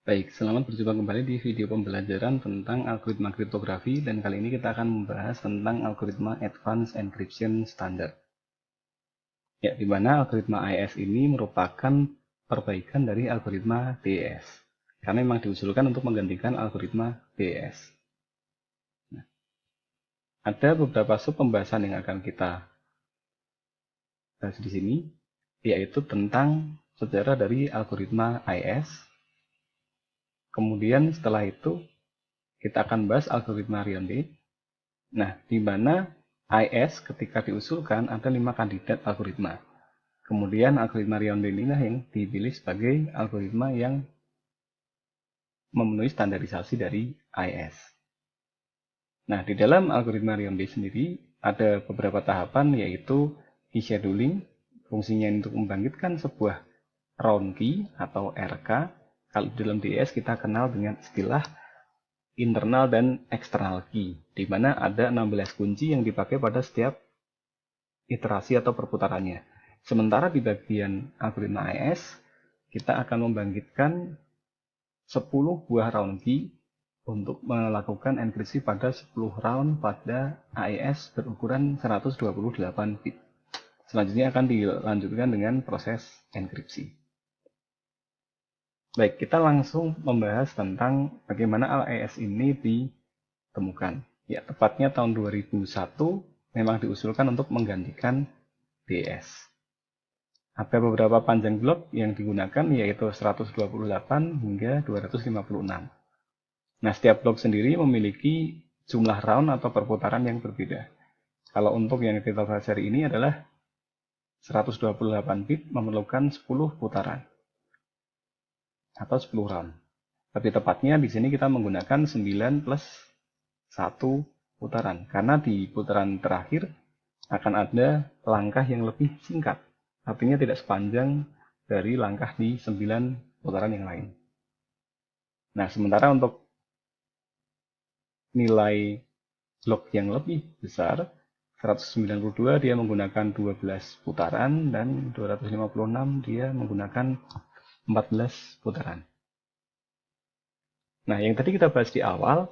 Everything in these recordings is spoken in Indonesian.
Baik, selamat berjumpa kembali di video pembelajaran tentang algoritma kriptografi dan kali ini kita akan membahas tentang algoritma Advanced Encryption Standard. Ya, di mana algoritma AES ini merupakan perbaikan dari algoritma DES. Karena memang diusulkan untuk menggantikan algoritma DES. Nah, ada beberapa sub pembahasan yang akan kita bahas di sini, yaitu tentang sejarah dari algoritma AES. Kemudian setelah itu kita akan bahas algoritma Riondé. Nah, di mana AES ketika diusulkan ada 5 kandidat algoritma. Kemudian algoritma Riondé inilah yang dipilih sebagai algoritma yang memenuhi standarisasi dari AES. Nah, di dalam algoritma Riondé sendiri ada beberapa tahapan, yaitu key scheduling, fungsinya untuk membangkitkan sebuah round key atau RK. Kalau dalam DES kita kenal dengan istilah internal dan external key, di mana ada 16 kunci yang dipakai pada setiap iterasi atau perputarannya. Sementara di bagian algoritma AES, kita akan membangkitkan 10 buah round key untuk melakukan enkripsi pada 10 round pada AES berukuran 128 bit. Selanjutnya akan dilanjutkan dengan proses enkripsi. Baik, kita langsung membahas tentang bagaimana AES ini ditemukan. Ya, tepatnya tahun 2001 memang diusulkan untuk menggantikan DES. Ada beberapa panjang blok yang digunakan, yaitu 128 hingga 256. Nah, setiap blok sendiri memiliki jumlah round atau perputaran yang berbeda. Kalau untuk yang kita bahas hari ini adalah 128 bit memerlukan 10 putaran atau 10 round. Lebih tepatnya di sini kita menggunakan 9 plus 1 putaran, karena di putaran terakhir akan ada langkah yang lebih singkat. Artinya tidak sepanjang dari langkah di 9 putaran yang lain. Nah, sementara untuk nilai blok yang lebih besar, 192 dia menggunakan 12 putaran dan 256 dia menggunakan 14 putaran. Nah, yang tadi kita bahas di awal,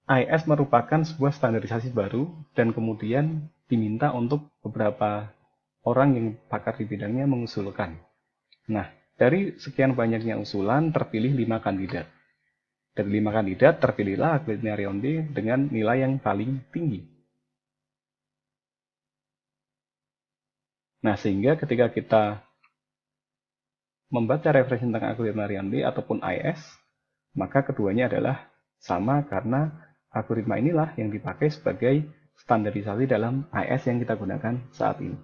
AES merupakan sebuah standarisasi baru dan kemudian diminta untuk beberapa orang yang pakar di bidangnya mengusulkan. Nah, dari sekian banyaknya usulan terpilih 5 kandidat. Dari 5 kandidat terpilihlah algoritma Riondé dengan nilai yang paling tinggi. Nah, sehingga ketika kita membaca referensi tentang algoritma Riondé ataupun AES, maka keduanya adalah sama karena algoritma inilah yang dipakai sebagai standarisasi dalam AES yang kita gunakan saat ini.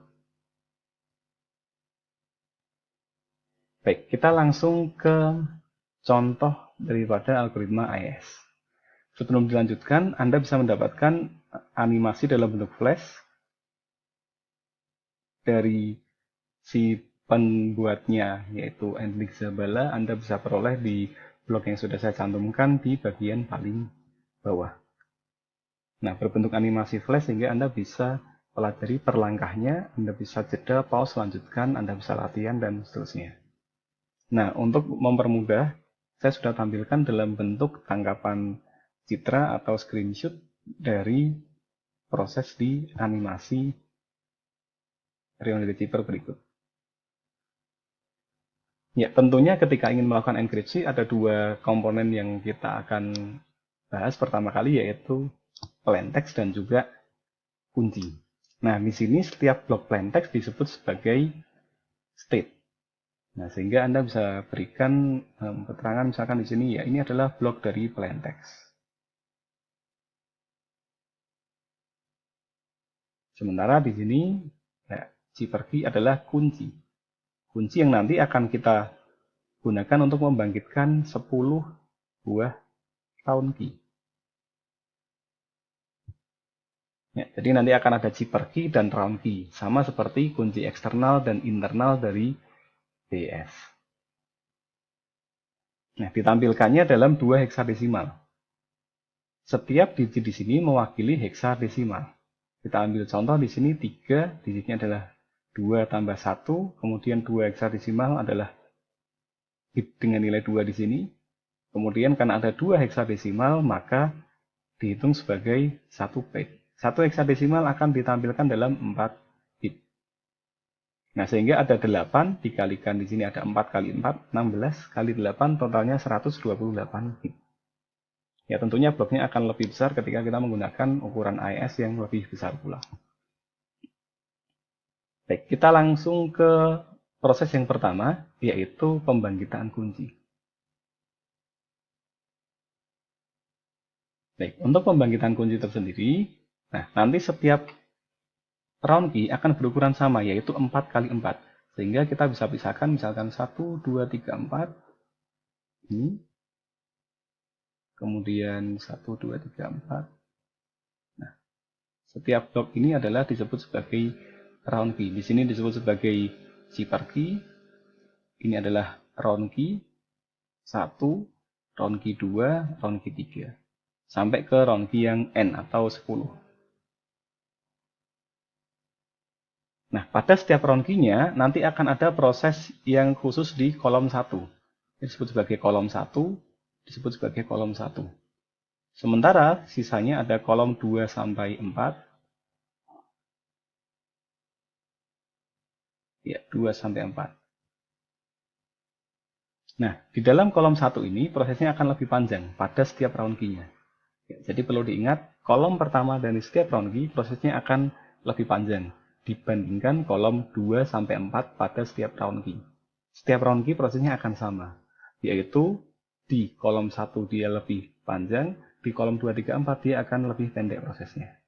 Baik, kita langsung ke contoh daripada algoritma AES. Sebelum dilanjutkan, Anda bisa mendapatkan animasi dalam bentuk flash dari si pembuatnya, yaitu Enric Zabala. Anda bisa peroleh di blog yang sudah saya cantumkan di bagian paling bawah. Nah, berbentuk animasi flash sehingga Anda bisa pelajari per langkahnya, Anda bisa jeda, pause, lanjutkan, Anda bisa latihan, dan seterusnya. Nah, untuk mempermudah, saya sudah tampilkan dalam bentuk tangkapan citra atau screenshot dari proses di animasi Riondé Decipher berikut. Ya, tentunya ketika ingin melakukan enkripsi ada 2 komponen yang kita akan bahas pertama kali, yaitu plaintext dan juga kunci. Nah, di sini setiap blok plaintext disebut sebagai state. Nah, sehingga Anda bisa berikan keterangan misalkan di sini, ya ini adalah blok dari plaintext. Sementara di sini, ya, cipher key adalah kunci. Kunci yang nanti akan kita gunakan untuk membangkitkan 10 buah round key. Ya, jadi nanti akan ada cipher key dan round key, sama seperti kunci eksternal dan internal dari DES. Nah, ditampilkannya dalam 2 heksadesimal. Setiap digit di sini mewakili heksadesimal. Kita ambil contoh di sini 3, digitnya adalah 2 tambah 1, kemudian 2 heksadesimal adalah bit dengan nilai 2 di sini. Kemudian karena ada 2 heksadesimal, maka dihitung sebagai 1 byte. 1 heksadesimal akan ditampilkan dalam 4 bit. Nah, sehingga ada 8 dikalikan di sini ada 4 kali 4, 16 kali 8 totalnya 128 bit. Ya, tentunya bloknya akan lebih besar ketika kita menggunakan ukuran AES yang lebih besar pula. Baik, kita langsung ke proses yang pertama, yaitu pembangkitan kunci. Baik, untuk pembangkitan kunci tersendiri, nah nanti setiap round key akan berukuran sama, yaitu 4 kali 4. Sehingga kita bisa pisahkan misalkan 1, 2, 3, 4. Ini. Kemudian 1, 2, 3, 4. Nah, setiap blok ini adalah disebut sebagai round key. Di sini disebut sebagai zipper key. Ini adalah round key 1, round key 2, round key 3. Sampai ke round key yang N atau 10. Nah, pada setiap round key-nya nanti akan ada proses yang khusus di kolom 1. Disebut sebagai kolom 1, disebut sebagai kolom 1. Sementara sisanya ada kolom 2 sampai 4. Ya, 2 sampai 4. Nah, di dalam kolom 1 ini prosesnya akan lebih panjang pada setiap round key-nya. Ya, jadi perlu diingat, kolom pertama dari setiap round key prosesnya akan lebih panjang dibandingkan kolom 2 sampai 4 pada setiap round key. Setiap round key prosesnya akan sama, yaitu di kolom 1 dia lebih panjang, di kolom 2, 3, 4 dia akan lebih pendek prosesnya.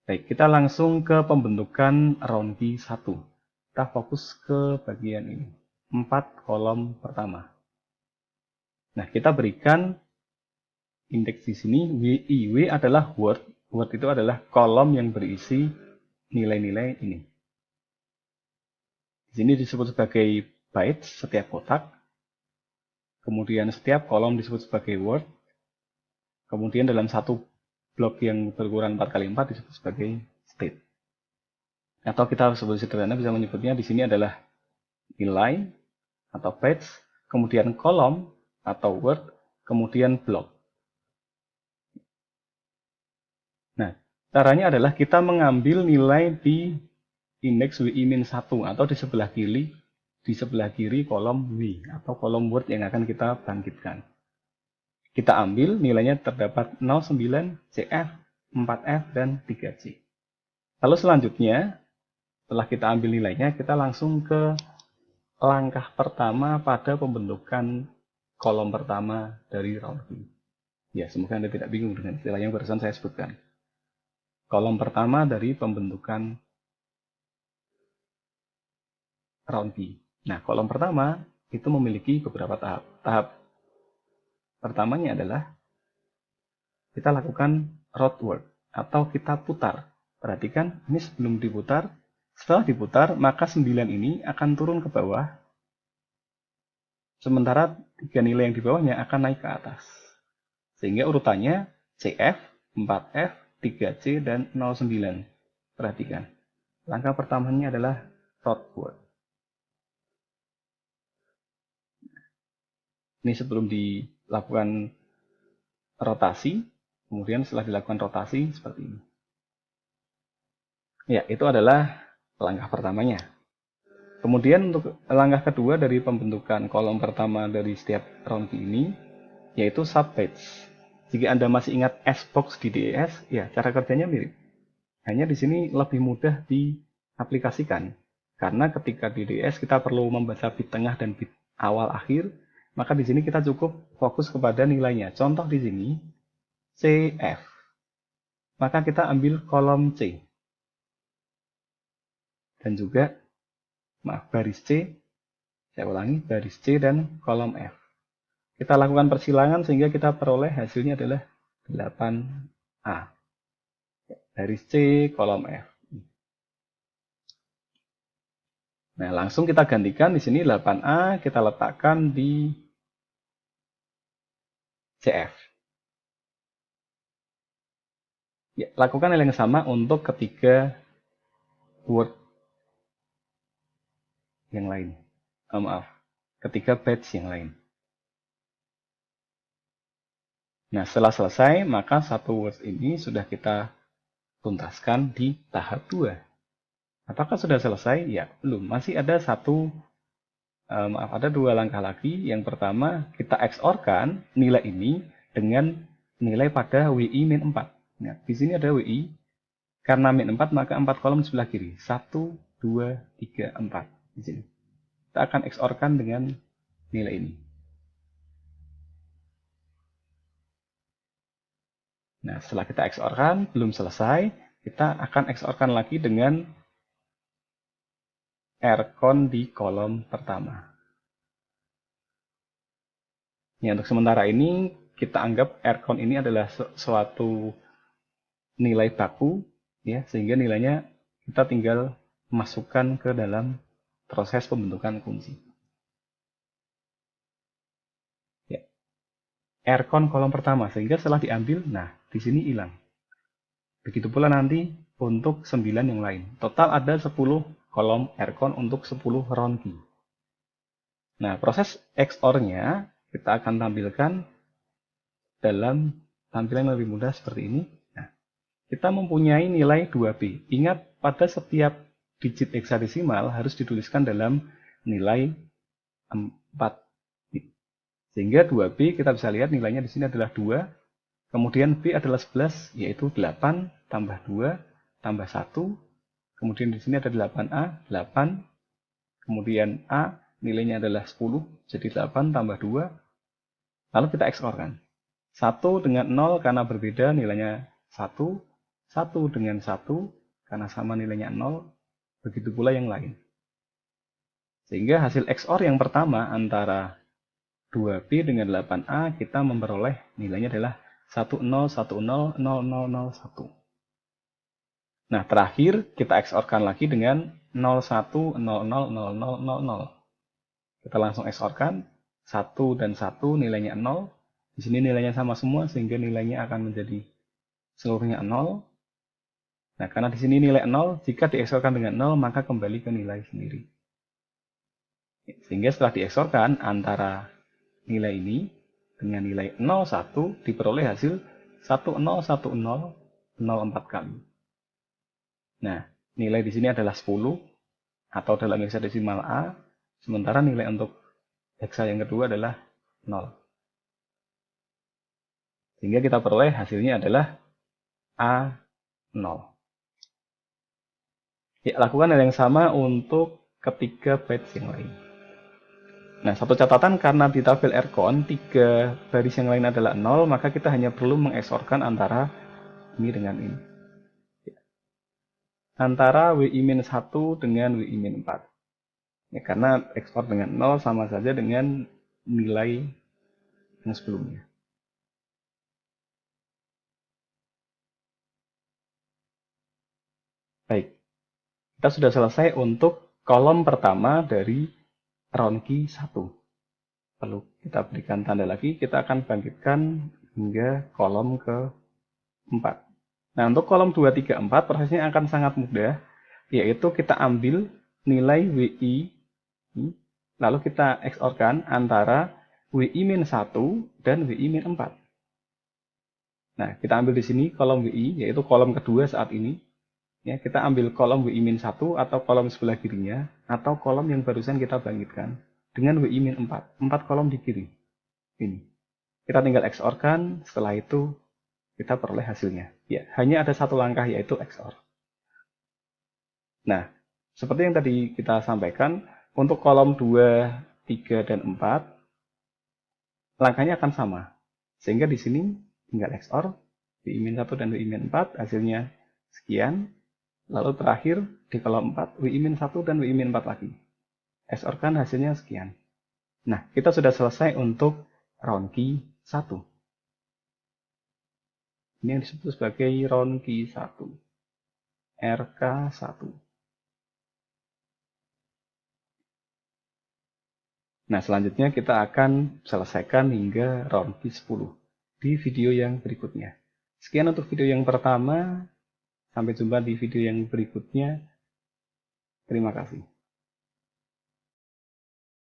Baik, kita langsung ke pembentukan round key 1. Kita fokus ke bagian ini. 4 kolom pertama. Nah, kita berikan indeks di sini WI. W adalah word. Word itu adalah kolom yang berisi nilai-nilai ini. Di sini disebut sebagai bytes setiap kotak. Kemudian setiap kolom disebut sebagai word. Kemudian dalam satu blok yang berukuran 4 kali 4 disebut sebagai state. Atau kita sebut sederhana bisa menyebutnya di sini adalah nilai atau bytes, kemudian kolom atau word, kemudian blok. Nah, caranya adalah kita mengambil nilai di indeks WI-1 atau di sebelah kiri kolom W atau kolom word yang akan kita bangkitkan. Kita ambil nilainya terdapat 09, CF, 4F, dan 3C. Lalu selanjutnya, setelah kita ambil nilainya, kita langsung ke langkah pertama pada pembentukan kolom pertama dari round key. Ya, semoga Anda tidak bingung dengan istilah yang barusan saya sebutkan. Kolom pertama dari pembentukan round key. Nah, kolom pertama itu memiliki beberapa tahap. Tahap pertamanya adalah kita lakukan road work atau kita putar. Perhatikan, ini sebelum diputar, setelah diputar, maka 9 ini akan turun ke bawah, sementara 3 nilai yang di bawahnya akan naik ke atas. Sehingga urutannya CF, 4F, 3C, dan 09. Perhatikan, langkah pertamanya adalah road work. Ini sebelum dilakukan rotasi, kemudian setelah dilakukan rotasi seperti ini. Ya, itu adalah langkah pertamanya. Kemudian untuk langkah kedua dari pembentukan kolom pertama dari setiap round key ini, yaitu subbytes. Jika Anda masih ingat S-box di DES, ya cara kerjanya mirip. Hanya di sini lebih mudah diaplikasikan. Karena ketika di DES kita perlu membaca bit tengah dan bit awal akhir, maka di sini kita cukup fokus kepada nilainya. Contoh di sini, CF. Maka kita ambil kolom C. Dan juga, baris C, saya ulangi, baris C dan kolom F. Kita lakukan persilangan sehingga kita peroleh hasilnya adalah 8A. Baris C, kolom F. Nah, langsung kita gantikan di sini 8A, kita letakkan di CF. Ya, lakukan hal yang sama untuk ketiga word yang lain. ketiga batch yang lain. Nah, setelah selesai, maka satu word ini sudah kita tuntaskan di tahap 2. Apakah sudah selesai? Ya, belum. Masih ada ada 2 langkah lagi. Yang pertama, kita XOR-kan nilai ini dengan nilai pada WI-4. Nah, di sini ada WI. Karena min 4, maka 4 kolom di sebelah kiri. 1, 2, 3, 4. Di sini. Kita akan XOR-kan dengan nilai ini. Nah, setelah kita XOR-kan, belum selesai, kita akan XOR-kan lagi dengan rcon di kolom pertama. Ya, untuk sementara ini, kita anggap rcon ini adalah suatu nilai baku, ya, sehingga nilainya kita tinggal masukkan ke dalam proses pembentukan kunci. Ya. Rcon kolom pertama, sehingga setelah diambil, nah, di sini hilang. Begitu pula nanti untuk 9 yang lain. Total ada 10 kolom rcon untuk 10 round key. Nah, proses XOR-nya kita akan tampilkan dalam tampilan yang lebih mudah seperti ini. Nah, kita mempunyai nilai 2B. Ingat, pada setiap digit heksadesimal harus dituliskan dalam nilai 4 bit. Sehingga 2B kita bisa lihat nilainya di sini adalah 2. Kemudian B adalah 11, yaitu 8 tambah 2 tambah 1. Kemudian di sini ada 8A, 8. Kemudian A nilainya adalah 10, jadi 8 tambah 2. Lalu kita XOR-kan. 1 dengan 0 karena berbeda nilainya 1. 1 dengan 1 karena sama nilainya 0. Begitu pula yang lain. Sehingga hasil XOR yang pertama antara 2B dengan 8A kita memperoleh nilainya adalah 10100001. Nah, terakhir kita XOR-kan lagi dengan 01000000. Kita langsung XOR-kan 1 dan 1 nilainya 0. Di sini nilainya sama semua sehingga nilainya akan menjadi seluruhnya 0. Nah, karena di sini nilai 0, jika di XOR-kan dengan 0 maka kembali ke nilai sendiri. Sehingga setelah di XOR-kan antara nilai ini dengan nilai 01 diperoleh hasil 101004 kali. Nah, nilai di sini adalah 10 atau dalam heksadesimal A, sementara nilai untuk heksa yang kedua adalah 0. Sehingga kita peroleh hasilnya adalah A0. Ya, lakukan hal yang sama untuk ketiga batch yang lain. Nah, satu catatan karena di tabel rcon 3 baris yang lain adalah 0, maka kita hanya perlu mengeksorkan antara ini dengan ini. Antara WI-1 dengan WI-4. Ya, karena XOR dengan 0 sama saja dengan nilai yang sebelumnya. Baik, kita sudah selesai untuk kolom pertama dari round key 1. Perlu kita berikan tanda lagi, kita akan bangkitkan hingga kolom ke-4. Nah, untuk kolom 2, 3, 4 prosesnya akan sangat mudah, yaitu kita ambil nilai WI, lalu kita XOR-kan antara WI-1 dan WI-4. Nah, kita ambil di sini kolom WI, yaitu kolom kedua saat ini. Ya, kita ambil kolom WI-1 atau kolom sebelah kirinya, atau kolom yang barusan kita bangkitkan dengan WI-4. 4 kolom di kiri. Ini. Kita tinggal XOR-kan, setelah itu kita peroleh hasilnya. Ya, hanya ada satu langkah yaitu XOR. Nah, seperti yang tadi kita sampaikan, untuk kolom 2, 3, dan 4, langkahnya akan sama. Sehingga di sini tinggal XOR, WI-1 dan WI-4, hasilnya sekian. Lalu terakhir di kolom 4, WI-1 dan WI-4 lagi. XOR-kan hasilnya sekian. Nah, kita sudah selesai untuk round key 1. Ini yang disebut sebagai round key 1. RK1. Nah, selanjutnya kita akan selesaikan hingga round key 10 di video yang berikutnya. Sekian untuk video yang pertama. Sampai jumpa di video yang berikutnya. Terima kasih.